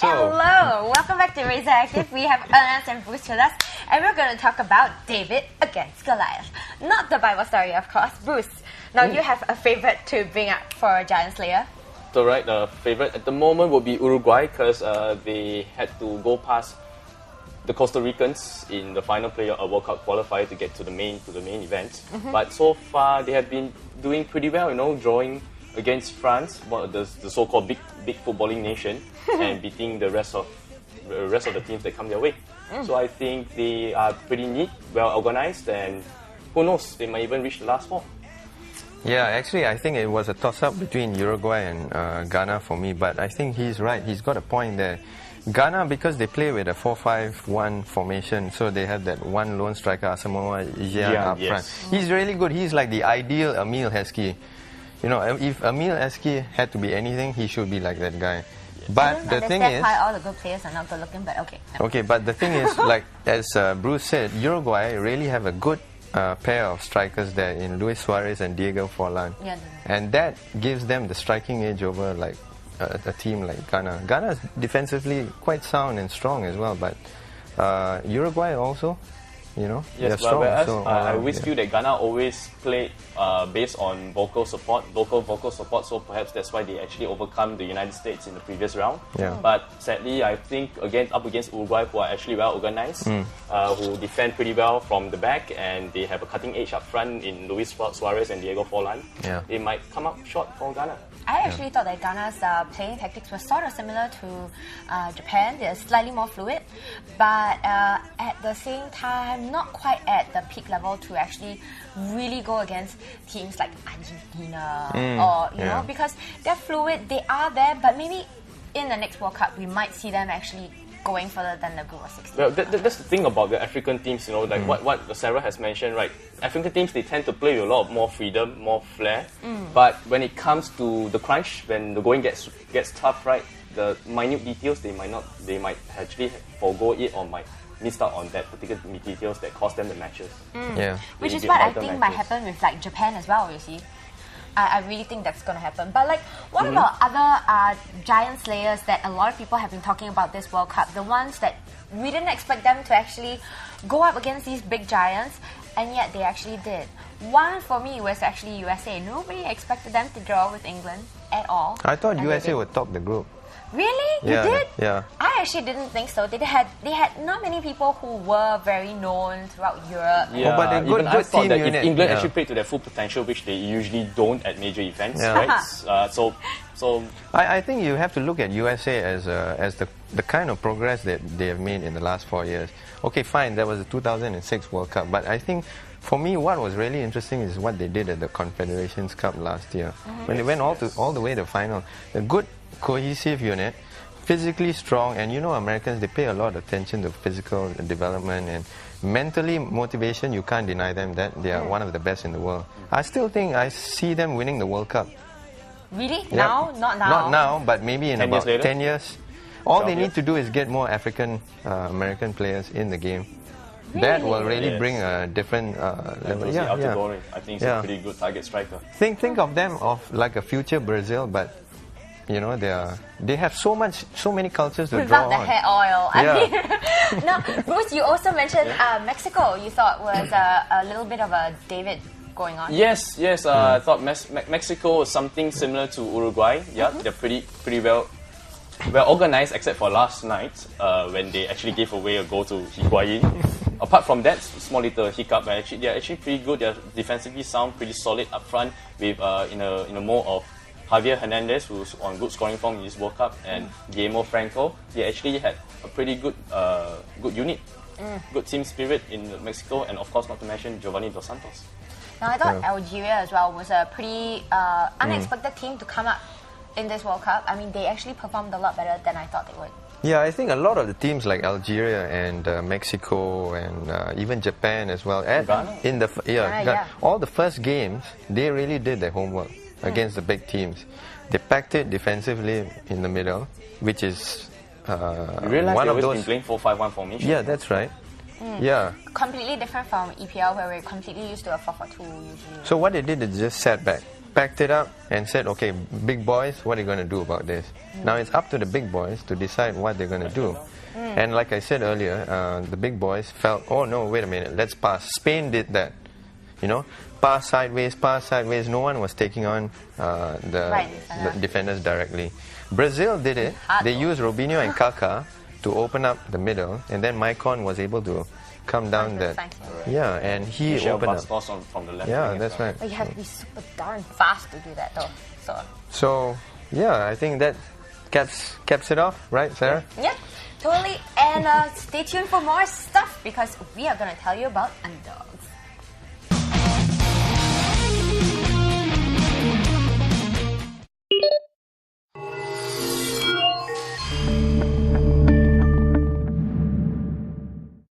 Hello, welcome back to RazorActive. We have Ernest and Bruce with us, and we're going to talk about David against Goliath. Not the Bible story, of course. Bruce, now you have a favorite to bring up for Giant Slayer. So the favorite at the moment will be Uruguay because they had to go past the Costa Ricans in the final player of World Cup qualifier to get to the main event. But so far they have been doing pretty well, drawing against France, one of the so-called big footballing nation, and beating the rest of the teams that come their way. So I think they are pretty neat, well organized, and who knows, they might even reach the last four. Yeah, actually I think it was a toss-up between Uruguay and Ghana for me, but I think he's right, he's got a point there. Ghana, because they play with a 4-5-1 formation, so they have that one lone striker, Asamoah Gyan, up front. He's really good, he's like the ideal Emile Heskey. If Emile Heskey had to be anything, he should be like that guy. But the thing is, why all the good players are not good looking, but okay. Okay, but the thing is, like as Bruce said, Uruguay really have a good pair of strikers there in Luis Suarez and Diego Forlan. Yeah. And that gives them the striking edge over like a team like Ghana. Ghana is defensively quite sound and strong as well, but Uruguay also, they're strong. Whereas I always feel that Ghana always play based on local vocal support, so perhaps that's why they actually overcome the United States in the previous round. Yeah. But sadly, I think up against Uruguay, who are actually well organized, who defend pretty well from the back, and they have a cutting edge up front in Luis Suarez and Diego Forlan. Yeah. They might come up short for Ghana. I actually thought that Ghana's playing tactics were sort of similar to Japan. They're slightly more fluid, but at the same time, not quite at the peak level to actually really go against teams like Argentina or because they're fluid. They are there, but maybe in the next World Cup we might see them actually going further than the group of 16. Well, that's the thing about the African teams, like what Sarah has mentioned, right? African teams, they tend to play with a lot more freedom, more flair. But when it comes to the crunch, when the going gets tough, right? The minute details, they might actually forego it or might miss out on that particular details that cost them the matches. Yeah. Which is what I think might happen with like Japan as well, you see. I really think that's going to happen. But like, what about other giant slayers that a lot of people have been talking about this World Cup? The ones that we didn't expect them to actually go up against these big giants, and yet they actually did. One for me was actually USA. Nobody expected them to draw with England at all. I thought USA would top the group. Really? Yeah, you did? Yeah. I actually didn't think so. They had not many people who were very known throughout Europe. Yeah, but a good I thought team that unit. if England actually played to their full potential, which they usually don't at major events, right? So I think you have to look at USA as the kind of progress that they have made in the last 4 years. Okay, fine, that was the 2006 World Cup, but I think for me, what was really interesting is what they did at the Confederations Cup last year, when they went all the way to the final. A good cohesive unit, physically strong, and Americans, they pay a lot of attention to physical development and mentally motivation. You can't deny them that they are one of the best in the world. I still think I see them winning the World Cup. Really? Yep. Now? Not now? Not now, but maybe in 10 about years later? 10 years. All they need to do is get more African American players in the game. That will really bring a different level. I think he's a pretty good target striker. Think of them of like a future Brazil, but they have so many cultures to draw on. Without the hair oil. I mean, now, Bruce, you also mentioned Mexico. You thought was a little bit of a David going on. Yes. I thought Mexico was something similar to Uruguay. Yeah, they're pretty well organized, except for last night when they actually gave away a goal to Higuain. Apart from that small little hiccup, they're actually pretty good. They're defensively sound, pretty solid up front with in a mode of Javier Hernandez, who's on good scoring form in this World Cup, and Guillermo Franco. They actually had a pretty good unit, good team spirit in Mexico, and of course not to mention Giovanni Dos Santos. Now I thought Algeria as well was a pretty unexpected team to come up in this World Cup. I mean, they actually performed a lot better than I thought they would. Yeah, I think a lot of the teams like Algeria and Mexico and even Japan as well. All the first games, they really did their homework against the big teams. They packed it defensively in the middle, which is one of those. Been playing 4-5-1 formation. Yeah, that's right. Yeah. Completely different from EPL, where we're completely used to a 4-4-2 usually. So what they did is just sat back. packed it up and said, okay, big boys, what are you going to do about this? Now it's up to the big boys to decide what they're going to do. And like I said earlier, the big boys felt, oh no, wait a minute, let's pass. Spain did that. You know, pass sideways. No one was taking on the defenders directly. Brazil did it. They used Robinho and Kaká to open up the middle, and then Maicon was able to come down that. Yeah, and he opened up. From the left. Yeah, that's right. But you have to be super darn fast to do that, though. So yeah, I think that caps it off, right, Sarah? Yeah, totally. And stay tuned for more stuff because we are going to tell you about underdogs.